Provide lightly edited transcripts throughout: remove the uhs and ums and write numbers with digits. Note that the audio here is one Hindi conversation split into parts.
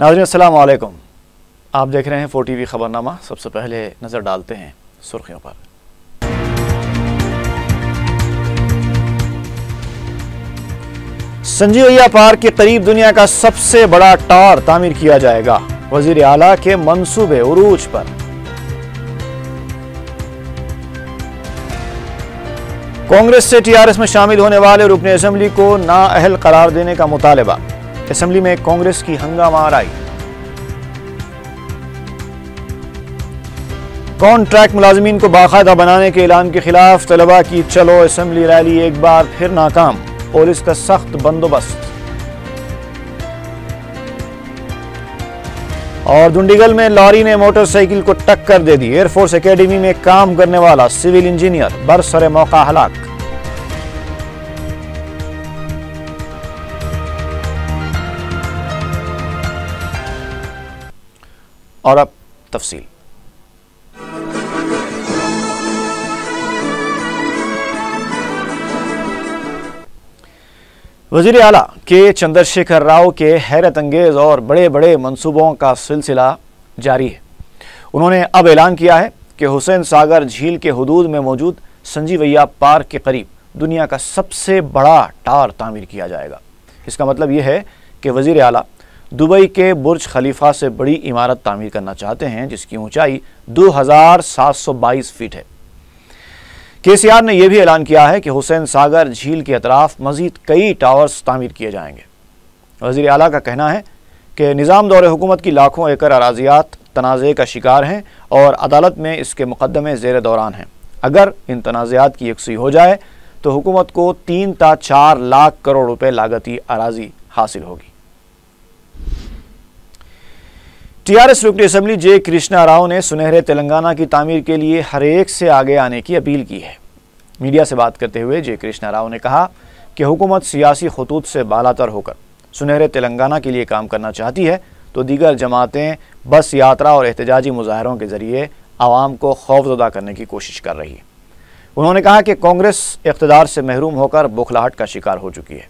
नाज़रीन अस्सलाम वालेकुम। आप देख रहे हैं 4TV खबरनामा। सबसे पहले नज़र डालते हैं सुर्खियों पर। संजीवैया पार्क के करीब दुनिया का सबसे बड़ा टावर तामीर किया जाएगा। वजीर आला के मंसूबे उरूज पर। कांग्रेस से टीआरएस में शामिल होने वाले रुकने असेंबली को नाअहल करार देने का मुतालबा। असेंबली में कांग्रेस की हंगामा आराई। कॉन्ट्रैक्ट मुलाजिमीन को बाकायदा बनाने के ऐलान के खिलाफ तलबा की चलो असेंबली रैली एक बार फिर नाकाम। पुलिस का सख्त बंदोबस्त। और दुंडीगल में लॉरी ने मोटरसाइकिल को टक्कर दे दी। एयरफोर्स एकेडमी में काम करने वाला सिविल इंजीनियर बरसरे मौका हलाक। और अब तफसील। वजीर आला के चंद्रशेखर राव के हैरत अंगेज और बड़े बड़े मंसूबों का सिलसिला जारी है। उन्होंने अब ऐलान किया है कि हुसैन सागर झील के हुदूद में मौजूद संजीवैया पार्क के करीब दुनिया का सबसे बड़ा टावर तामीर किया जाएगा। इसका मतलब यह है कि वजीर आला दुबई के बुर्ज खलीफा से बड़ी इमारत तामीर करना चाहते हैं, जिसकी ऊंचाई 2722 फीट है। केसीआर ने यह भी ऐलान किया है कि हुसैन सागर झील के अतराफ मजीद कई टावर्स तामीर किए जाएंगे। वज़ीर आला का कहना है कि निज़ाम दौरे हुकूमत की लाखों एकड़ अराजियात तनाज़े का शिकार हैं और अदालत में इसके मुकदमे ज़ेर दौरान हैं। अगर इन तनाज़ात की यकसी हो जाए तो हुकूमत को 3 से 4 लाख करोड़ रुपए लागती अराजी हासिल होगी। टीआरएस रुकनी असेंबली जे कृष्णा राव ने सुनहरे तेलंगाना की तामीर के लिए हर एक से आगे आने की अपील की है। मीडिया से बात करते हुए जे कृष्णा राव ने कहा कि हुकूमत सियासी खतूत से बालातर होकर सुनहरे तेलंगाना के लिए काम करना चाहती है तो दीगर जमातें बस यात्रा और एहतजाजी मुजाहरों के जरिए आवाम को खौफजदा करने की कोशिश कर रही है। उन्होंने कहा कि कांग्रेस इक़्तिदार से महरूम होकर बौखलाहट का शिकार हो चुकी है।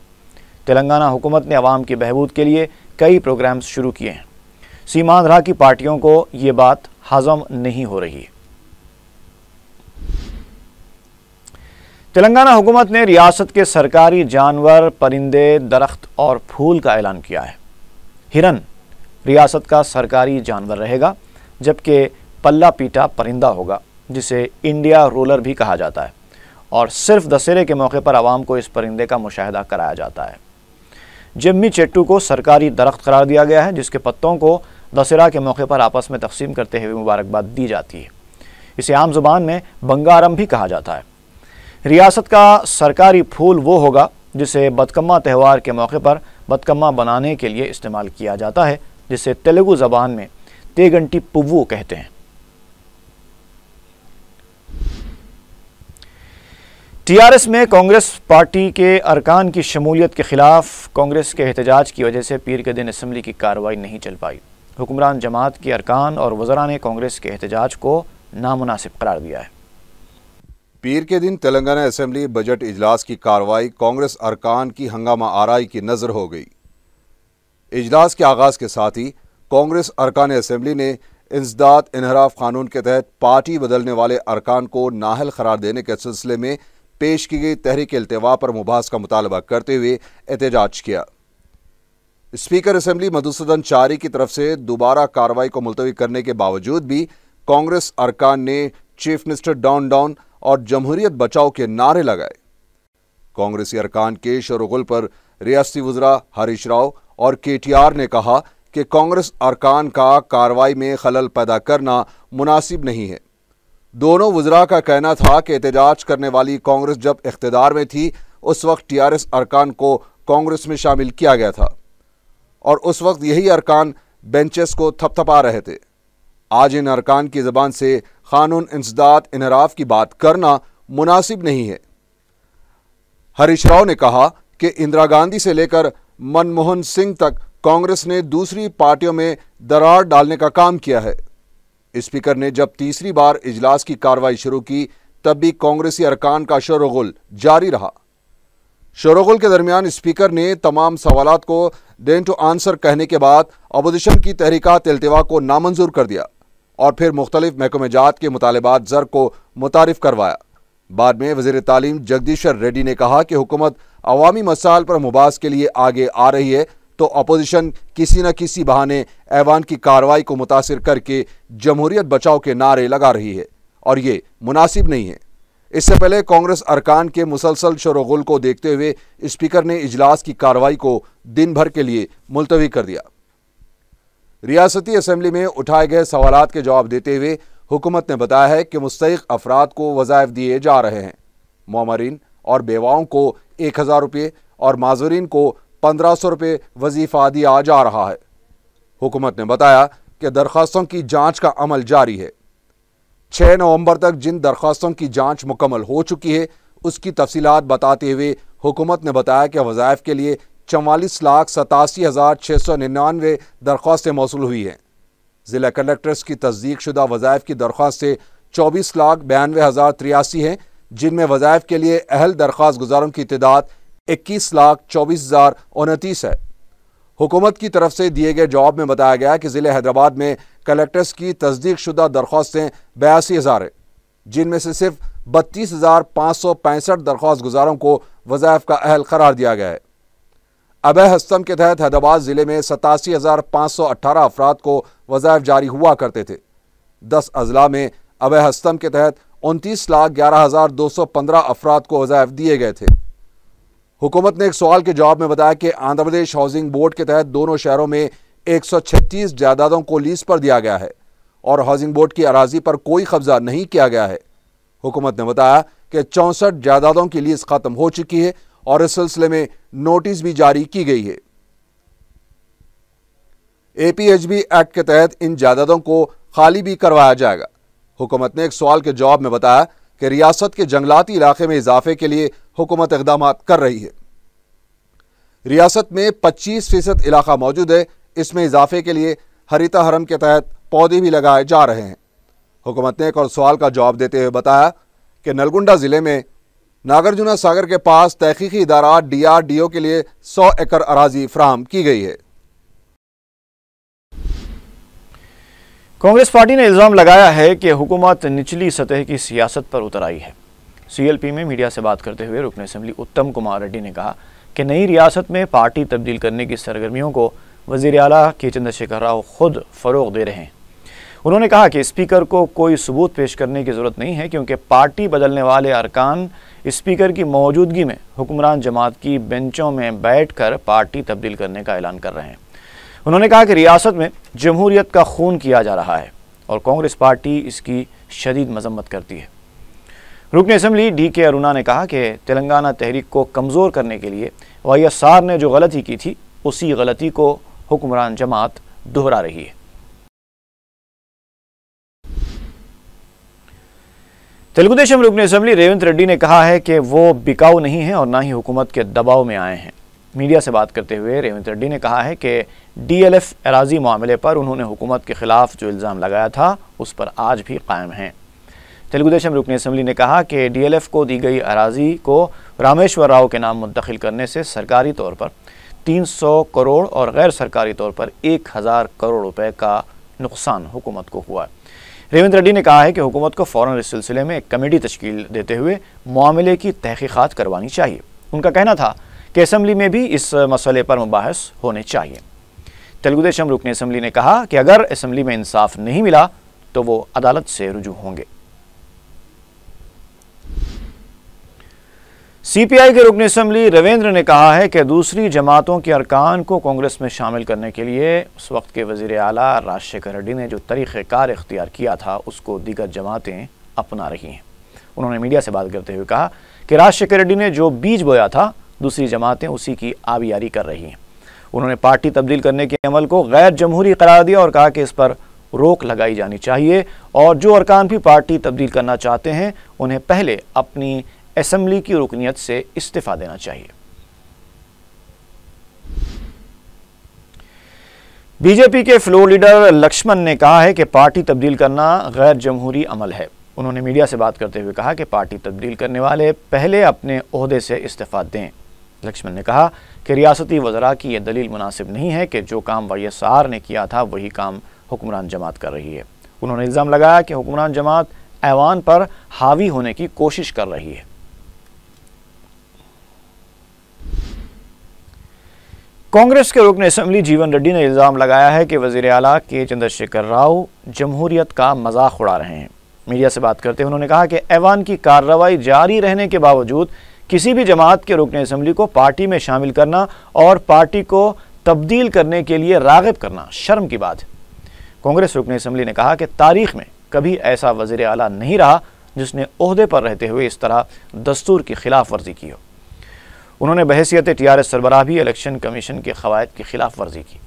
तेलंगाना हुकूमत ने आवाम की बहबूद के लिए कई प्रोग्राम्स शुरू किए हैं। सीमांध्रा की पार्टियों को ये बात हजम नहीं हो रही है। तेलंगाना हुकूमत ने रियासत के सरकारी जानवर, परिंदे, दरख्त और फूल का ऐलान किया है। हिरन रियासत का सरकारी जानवर रहेगा, जबकि पल्ला पीटा परिंदा होगा, जिसे इंडिया रोलर भी कहा जाता है, और सिर्फ दशहरे के मौके पर आवाम को इस परिंदे का मुशाहिदा कराया जाता है। जिम्मी चेट्टू को सरकारी दरख्त करार दिया गया है, जिसके पत्तों को दशहरा के मौके पर आपस में तकसीम करते हुए मुबारकबाद दी जाती है। इसे आम जुबान में बंगारम भी कहा जाता है। रियासत का सरकारी फूल वो होगा जिसे बदकम्मा त्यौहार के मौके पर बदकम्मा बनाने के लिए इस्तेमाल किया जाता है, जिसे तेलुगु ज़बान में तेगंटी पुव्वू कहते हैं। टीआरएस में कांग्रेस पार्टी के अरकान की शमूलियत के खिलाफ कांग्रेस के एहतजाज की वजह से पीर के दिन असेंबली की कार्रवाई नहीं चल पाई। हुक्मरान जमात के अरकान और वज़रा ने कांग्रेस के एहतजाज को नामुनासिब करार दिया है। पीर के दिन तेलंगाना असेंबली बजट इजलास की कार्रवाई कांग्रेस अरकान की हंगामा आराई की नजर हो गई। इजलास के आगाज के साथ ही कांग्रेस अरकान असेंबली ने इंसदाद इनहराफ कानून के तहत पार्टी बदलने वाले अरकान को नाअहल करार देने के सिलसिले में पेश की गई तहरीक इल्तिवा पर मुबाहस का मुतालबा करते हुए एहतजाज किया। स्पीकर असेंबली मधुसूदन चारी की तरफ से दोबारा कार्रवाई को मुलतवी करने के बावजूद भी कांग्रेस अरकान ने चीफ मिनिस्टर डाउन डाउन और जमहूरियत बचाओ के नारे लगाए। कांग्रेसी अरकान के शोरगुल पर रियासती वज़रा हरीश राव और केटीआर ने कहा कि कांग्रेस अरकान का कार्रवाई में खलल पैदा करना मुनासिब नहीं है। दोनों वज़रा का कहना था कि एहतजाज करने वाली कांग्रेस जब इख्तिदार में थी उस वक्त टीआरएस अरकान को कांग्रेस में शामिल किया गया था और उस वक्त यही अरकान बेंचेस को थपथपा रहे थे। आज इन अरकान की ज़बान से कानून इंसदाद इनहराफ की बात करना मुनासिब नहीं है। हरीश राव ने कहा कि इंदिरा गांधी से लेकर मनमोहन सिंह तक कांग्रेस ने दूसरी पार्टियों में दरार डालने का काम किया है। स्पीकर ने जब तीसरी बार इजलास की कार्रवाई शुरू की तब भी कांग्रेसी अरकान का शोरगुल जारी रहा। शोरगुल के दरमियान स्पीकर ने तमाम सवालात को देन टू आंसर कहने के बाद अपोजिशन की तहरीकात इल्तिवा को नामंजूर कर दिया और फिर मुख्तलिफ महकमे जात के मुतालबात ज़र को मुतारिफ करवाया। बाद में वज़ीर तालीम जगदीशर रेड्डी ने कहा कि हुकूमत अवामी मसाइल पर मुबास के लिए आगे आ रही है तो अपोजिशन किसी न किसी बहाने ऐवान की कार्रवाई को मुतासिर करके जमहूरियत बचाओ के नारे लगा रही है और ये मुनासिब नहीं है। इससे पहले कांग्रेस अरकान के मुसलसल शोरगुल को देखते हुए स्पीकर ने इजलास की कार्रवाई को दिन भर के लिए मुलतवी कर दिया। रियासती असेंबली में उठाए गए सवालात के जवाब देते हुए हुकूमत ने बताया है कि मुस्तहिक अफराद को वज़ाइफ दिए जा रहे हैं। मोमरीन और बेवाओं को 1000 रुपये और माजूरीन को 1500 रुपये वजीफा दिया जा रहा है। हुकूमत ने बताया कि दरख्वास्तों की जांच का अमल जारी है। 6 नवंबर तक जिन दरख्वास्तों की जांच मुकम्मल हो चुकी है उसकी तफसीलात बताते हुए हुकूमत ने बताया कि वज़ाइफ के लिए 44,87,699 दरख्वास्तें मौसूल हुई हैं। ज़िला कलेक्टर्स की तस्दीक शुदा वज़ाइफ की दरख्वास्तें 24,92,083 हैं, जिनमें वज़ाइफ के लिए अहल दरख्वास्त गुजारों की तादाद 21,24,029 है। हुकूमत की तरफ से दिए गए जवाब में बताया गया कि ज़िले हैदराबाद में कलेक्टर्स की तस्दीक शुदा दरख्वास्तें 82,000 है, जिनमें से सिर्फ 32,565 दरख्वास्त गुजारों को वज़ाइफ का अहल करार दिया गया है। अबे हस्तम के तहत हैदराबाद ज़िले में 87,518 अफराद को वज़ाइफ जारी हुआ करते थे। 10 अजला में अबे हस्तम के तहत 29,11,215 अफराद को वज़ाइफ दिए गए थे। हुकूमत ने एक सवाल के जवाब में बताया कि आंध्र प्रदेश हाउसिंग बोर्ड के तहत दोनों शहरों में 136 जायदादों को लीज पर दिया गया है और हाउसिंग बोर्ड की अराजी पर कोई कब्जा नहीं किया गया है। हुकूमत ने बताया कि 64 जायदादों की लीज खत्म हो चुकी है और इस सिलसिले में नोटिस भी जारी की गई है। APHB एक्ट के तहत इन जायदादों को खाली भी करवाया जाएगा। हुकूमत ने एक सवाल के जवाब में बताया कि रियासत के जंगलाती इलाके में इजाफे के लिए हुकूमत इक़दाम कर रही है। रियासत में 25% इलाका मौजूद है, इसमें इजाफे के लिए हरिता हरम के तहत पौधे भी लगाए जा रहे हैं। हुकूमत ने एक और सवाल का जवाब देते हुए बताया कि नलगुंडा जिले में नागार्जुना सागर के पास तहकीकी इदारा DRDO के लिए 100 एकड़ अराजी फराहम की गई है। कांग्रेस पार्टी ने इल्जाम लगाया है कि हुकूमत निचली सतह की सियासत पर उतर आई है। CLP में मीडिया से बात करते हुए रुकन असेंबली उत्तम कुमार रेड्डी ने कहा कि नई रियासत में पार्टी तब्दील करने की सरगर्मियों को वज़ीर आला के चंद्रशेखर राव खुद फ़रोग़ दे रहे हैं। उन्होंने कहा कि स्पीकर को कोई सबूत पेश करने की ज़रूरत नहीं है, क्योंकि पार्टी बदलने वाले अरकान स्पीकर की मौजूदगी में हुक्मरान जमात की बेंचों में बैठकर पार्टी तब्दील करने का ऐलान कर रहे हैं। उन्होंने कहा कि रियासत में जमहूरियत का खून किया जा रहा है और कांग्रेस पार्टी इसकी शदीद मजम्मत करती है। रुकन असेंबली DK अरुणा ने कहा कि तेलंगाना तहरीक को कमज़ोर करने के लिए YSR ने जो गलती की थी उसी गलती को हुक्मरान जमात दोहरा रही है। तेलुगु देशम रुकन असेंबली रेवंत रेड्डी ने कहा है कि वो बिकाऊ नहीं है और ना ही हुकूमत के दबाव में आए हैं। मीडिया से बात करते हुए रेवंत रेड्डी ने कहा है कि DLF एराजी मामले पर उन्होंने हुकूमत के खिलाफ जो इल्ज़ाम लगाया था उस पर आज भी कायम हैं। तेलुगु देशम रुकन असेंबली ने कहा कि DLF को दी गई अराजी को रामेश्वर राव के नाम मुंतकिल करने से सरकारी तौर पर 300 करोड़ और गैर सरकारी तौर पर 1000 करोड़ रुपए का नुकसान हुकूमत को हुआ। रेवंत रेड्डी ने कहा है कि हुकूमत को फ़ौरन इस सिलसिले में एक कमेटी तश्कील देते हुए मामले की तहकीकात करवानी चाहिए। उनका कहना था कि असेंबली में भी इस मसले पर मुबाहस होने चाहिए। तेलुगु देशम रुकन असेंबली ने कहा कि अगर असेंबली में इंसाफ नहीं मिला तो वो अदालत से रुजू होंगे। CPI के रुकन असेंबली रविंद्र ने कहा है कि दूसरी जमातों के अरकान को कांग्रेस में शामिल करने के लिए उस वक्त के वज़ीर आला राजशेखर रेड्डी ने जो तरीक़ेकार इख्तियार किया था उसको दीगर जमातें अपना रही हैं। उन्होंने मीडिया से बात करते हुए कहा कि राजशेखर रेड्डी ने जो बीज बोया था दूसरी जमातें उसी की आबियारी कर रही हैं। उन्होंने पार्टी तब्दील करने के अमल को गैर जमहूरी करार दिया और कहा कि इस पर रोक लगाई जानी चाहिए और जो अरकान भी पार्टी तब्दील करना चाहते हैं उन्हें पहले अपनी असेंबली की रुकनियत से इस्तीफा देना चाहिए। बीजेपी के फ्लोर लीडर लक्ष्मण ने कहा है कि पार्टी तब्दील करना गैर जमहूरी अमल है। उन्होंने मीडिया से बात करते हुए कहा कि पार्टी तब्दील करने वाले पहले अपने ओहदे से इस्तीफा दें। लक्ष्मण ने कहा कि रियासती वज़रा की यह दलील मुनासिब नहीं है कि जो काम YSR ने किया था वही काम हुक्मरान जमात कर रही है। उन्होंने इल्ज़ाम लगाया कि हुक्मरान जमात ऐवान पर हावी होने की कोशिश कर रही है। कांग्रेस के रुकन असेंबली जीवन रेड्डी ने इल्ज़ाम लगाया है कि वज़ीर आला के चंद्रशेखर राव जमहूरियत का मजाक उड़ा रहे हैं। मीडिया से बात करते हुए उन्होंने कहा कि ऐवान की कार्रवाई जारी रहने के बावजूद किसी भी जमात के रुकन असेंबली को पार्टी में शामिल करना और पार्टी को तब्दील करने के लिए राग़िब करना शर्म की बात है। कांग्रेस रुकन असेंबली ने कहा कि तारीख में कभी ऐसा वज़ीर आला नहीं रहा जिसने ओहदे पर रहते हुए इस तरह दस्तूर की खिलाफ वर्जी की हो। उन्होंने बहैसियत TRS सरबराह भी इलेक्शन कमीशन के क़वायद की खिलाफ वर्जी की।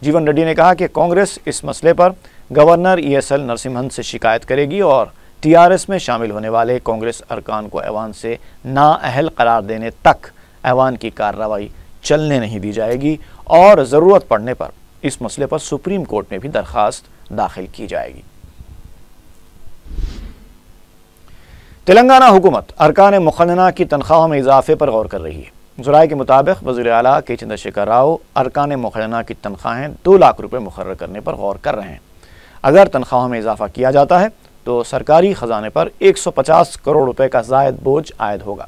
जीवन रेड्डी ने कहा कि कांग्रेस इस मसले पर गवर्नर ESL नरसिम्हन से शिकायत करेगी और TRS में शामिल होने वाले कांग्रेस अरकान को ऐवान से नाअहल करार देने तक ऐवान की कार्रवाई चलने नहीं दी जाएगी और ज़रूरत पड़ने पर इस मसले पर सुप्रीम कोर्ट में भी दरख्वास्त दाखिल की जाएगी। तेलंगाना हुकूमत अरकान मुक़न्नना की तनख्वाहों में इजाफे पर गौर कर रही है। ज़राए के मुताबिक वज़ीर आला के चंद्रशेखर राव अरकान मुक़न्नना की तनख्वाहें 2 लाख रुपये मुकर्रर करने पर गौर कर रहे हैं। अगर तनख्वाहों में इजाफा किया जाता है तो सरकारी ख़जाने पर 150 करोड़ रुपए का ज़ायद बोझ आयद होगा।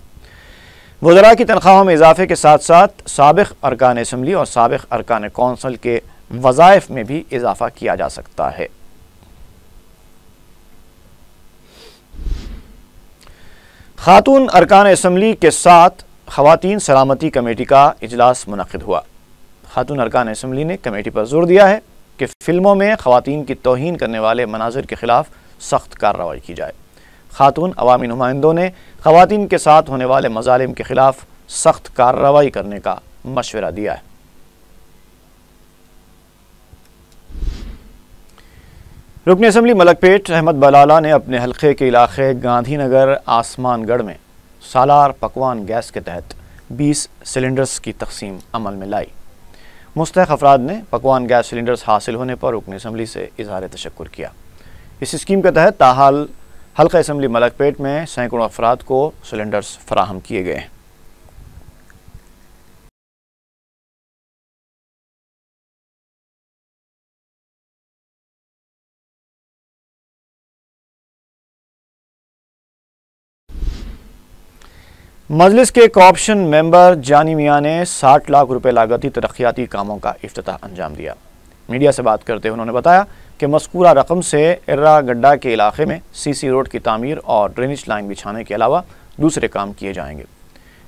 वज़रा की तनख्वाहों में इजाफे के साथ साथ साबिक़ अरकान असेंबली और साबिक़ अरकान कौंसिल के वज़ाइफ में भी इजाफा किया जा सकता है। खातून अरकान असेंबली के साथ ख़वातीन सलामती कमेटी का इजलास मुनक़िद हुआ। खातून अरकान असेंबली ने कमेटी पर जोर दिया है कि फ़िल्मों में ख़वातीन की तौहीन करने वाले मनाज़िर के ख़िलाफ़ सख्त कार्रवाई की जाए। खातून अवामी नुमाइंदों ने ख़वातीन के साथ होने वाले मज़ालिम के ख़िलाफ़ सख्त कार्रवाई करने का मशवरा दिया है। रुकन असेंबली मलकपेट अहमद बलाला ने अपने हल्के के इलाके गांधीनगर आसमानगढ़ में सालार पकवान गैस के तहत 20 सिलेंडर्स की तकसीम अमल में लाई। मुस्तहक़ अफराद ने पकवान गैस सिलेंडर्स हासिल होने पर रुकन असेंबली से इज़हार तशक्कुर किया। इस स्कीम के तहत ताहाल हल्का असेंबली मलकपेट में सैकड़ों अफराद को सिलेंडर्स फराहम किए गए हैं। मजलिस के कॉर्पोरेशन मेंबर जानी मियाँ ने 60 लाख रुपए लागती तरक्याती कामों का इफ्तिताह अंजाम दिया। मीडिया से बात करते हुए उन्होंने बताया कि मज़कूरा रकम से इर्रा गड्ढा के इलाके में CC रोड की तामीर और ड्रेनेज लाइन बिछाने के अलावा दूसरे काम किए जाएंगे।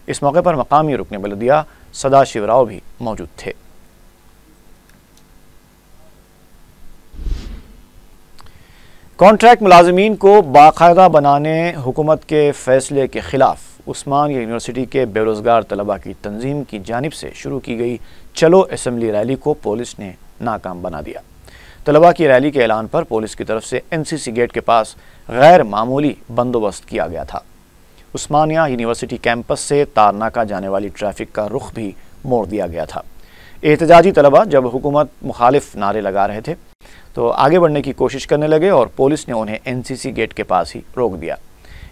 इस मौके पर मकामी रुकन बलदिया सदाशिव राव भी मौजूद थे। कॉन्ट्रैक्ट मुलाजमीन को बाकायदा बनाने हुकूमत के फैसले के खिलाफ उस्मानिया यूनिवर्सिटी के बेरोज़गार तलबा की तंजीम की जानिब से शुरू की गई चलो असेंबली रैली को पुलिस ने नाकाम बना दिया। तलबा की रैली के ऐलान पर पुलिस की तरफ से NCC गेट के पास गैर मामूली बंदोबस्त किया गया था। उस्मानिया यूनिवर्सिटी कैंपस से तारनाका जाने वाली ट्रैफिक का रुख भी मोड़ दिया गया था। एहतजाजी तलबा जब हुकूमत मुखालिफ नारे लगा रहे थे तो आगे बढ़ने की कोशिश करने लगे और पुलिस ने उन्हें NCC गेट के पास ही रोक दिया।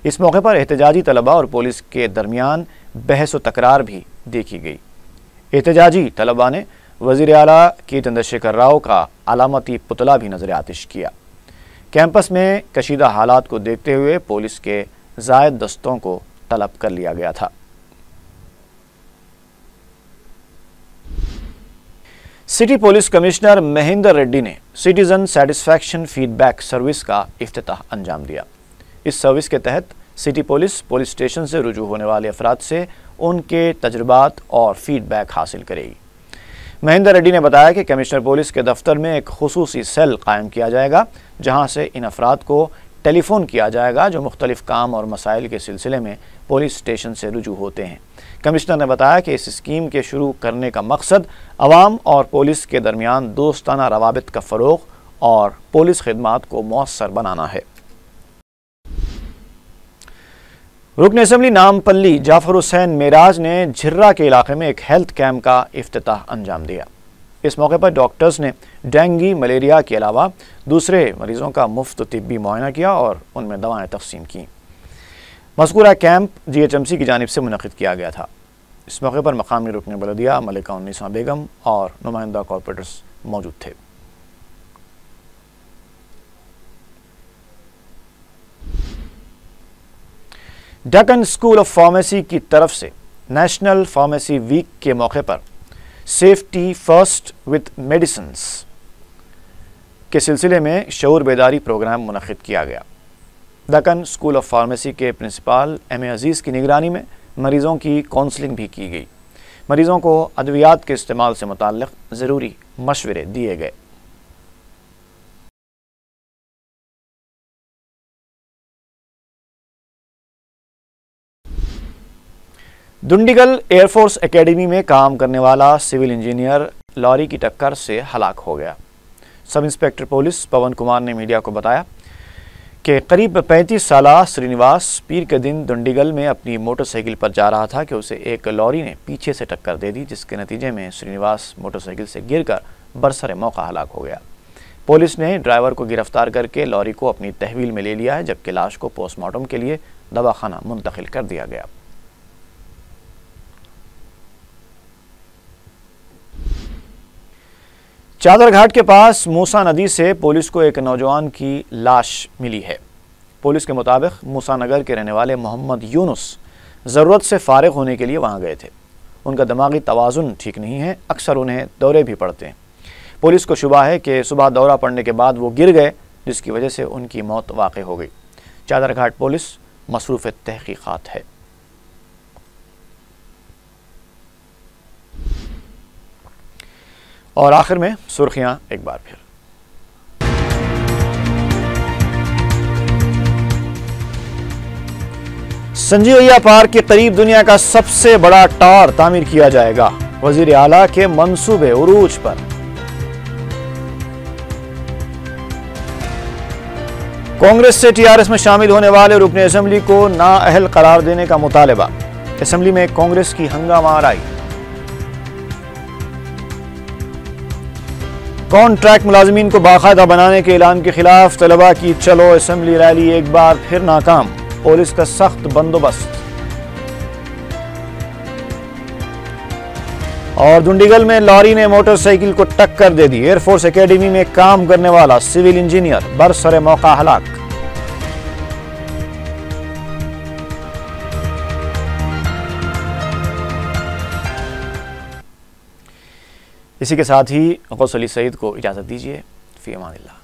इस मौके पर एहतजाजी तलबा और पुलिस के दरमियान बहस व तकरार भी देखी गई। एहतजाजी तलबा ने वज़ीर आला के चंद्रशेखर राव का अलामती पुतला भी नजर आतिश किया। कैंपस में कशीदा हालात को देखते हुए पुलिस के ज़ायद दस्तों को तलब कर लिया गया था। City police commissioner Mahendra Reddy ने सिटीजन सेटिस्फैक्शन फीडबैक सर्विस का इफ्तिताह अंजाम दिया। इस सर्विस के तहत सिटी पुलिस स्टेशन से रुजू होने वाले अफराद से उनके तजुर्बात और फीडबैक हासिल करेगी। महेंद्र रेड्डी ने बताया कि कमिश्नर पुलिस के दफ्तर में एक खुसूसी सेल कायम किया जाएगा जहां से इन अफराद को टेलीफोन किया जाएगा जो मुख्तलिफ काम और मसाइल के सिलसिले में पुलिस स्टेशन से रुजू होते हैं। कमिश्नर ने बताया कि इस स्कीम के शुरू करने का मकसद अवाम और पुलिस के दरमियान दोस्ताना रवाबित का फ़रोग़ और पुलिस खिदमात को मौसर बनाना है। रुकन असेंबली नामपल्ली जाफर हुसैन मेराज ने झिर्रा के इलाके में एक हेल्थ कैंप का इफ्तिताह अंजाम दिया। इस मौके पर डॉक्टर्स ने डेंगू मलेरिया के अलावा दूसरे मरीजों का मुफ्त तिब्बी मुआयना किया और उनमें दवाएं तकसीम की। मज़कूरा कैंप GHMC की जानिब से मुनक़िद किया गया था। इस मौके पर मकामी रुकन बलदिया मलिका उन्नीसा बेगम और नुमाइंदा कॉरपोरेटर्स मौजूद थे। डेक्कन स्कूल ऑफ फार्मेसी की तरफ से नेशनल फार्मेसी वीक के मौके पर सेफ्टी फर्स्ट विद मेडिसिन्स के सिलसिले में शऊर बेदारी प्रोग्राम मुनक्किद किया गया। डेक्कन स्कूल ऑफ फार्मेसी के प्रिंसिपल एम.ए. अजीज़ की निगरानी में मरीज़ों की काउंसलिंग भी की गई। मरीज़ों को अद्वियात के इस्तेमाल से मुताल्लिक़ ज़रूरी मशवरे दिए गए। दुंडीगल एयरफोर्स एकेडमी में काम करने वाला सिविल इंजीनियर लॉरी की टक्कर से हलाक हो गया। सब इंस्पेक्टर पुलिस पवन कुमार ने मीडिया को बताया कि करीब 35 साला श्रीनिवास पीर के दिन दुंडीगल में अपनी मोटरसाइकिल पर जा रहा था कि उसे एक लॉरी ने पीछे से टक्कर दे दी, जिसके नतीजे में श्रीनिवास मोटरसाइकिल से गिरकर बरसरे मौका हलाक हो गया। पुलिस ने ड्राइवर को गिरफ्तार करके लॉरी को अपनी तहवील में ले लिया है, जबकि लाश को पोस्टमार्टम के लिए दवाखाना मुंतकिल कर दिया गया। चादरघाट के पास मूसा नदी से पुलिस को एक नौजवान की लाश मिली है। पुलिस के मुताबिक मूसा नगर के रहने वाले मोहम्मद यूनुस ज़रूरत से फारिग होने के लिए वहां गए थे। उनका दिमागी तवाज़ुन ठीक नहीं है, अक्सर उन्हें दौरे भी पड़ते हैं। पुलिस को शुबा है कि सुबह दौरा पड़ने के बाद वो गिर गए, जिसकी वजह से उनकी मौत वाक़ई हो गई। चादरघाट पुलिस मसरूफ़ तहक़ीक़ात है। और आखिर में सुर्खियां एक बार फिर। संजीवैया पार्क के करीब दुनिया का सबसे बड़ा टावर तामीर किया जाएगा। वजीर आला के मंसूबे उरूज पर। कांग्रेस से टीआरएस में शामिल होने वाले रुकने असेंबली को नाअहल करार देने का मुतालबा। असेंबली में कांग्रेस की हंगामा आराई। कॉन्ट्रैक्ट मुलाजमीन को बाकायदा बनाने के ऐलान के खिलाफ तलबा की चलो असेंबली रैली एक बार फिर नाकाम। पुलिस का सख्त बंदोबस्त। और दुंडीगल में लॉरी ने मोटरसाइकिल को टक्कर दे दी। एयरफोर्स एकेडमी में काम करने वाला सिविल इंजीनियर बरसरे मौका हलाक। इसी के साथ ही गौस अली सईद को इजाज़त दीजिए। फ़ी अमानिल्लाह।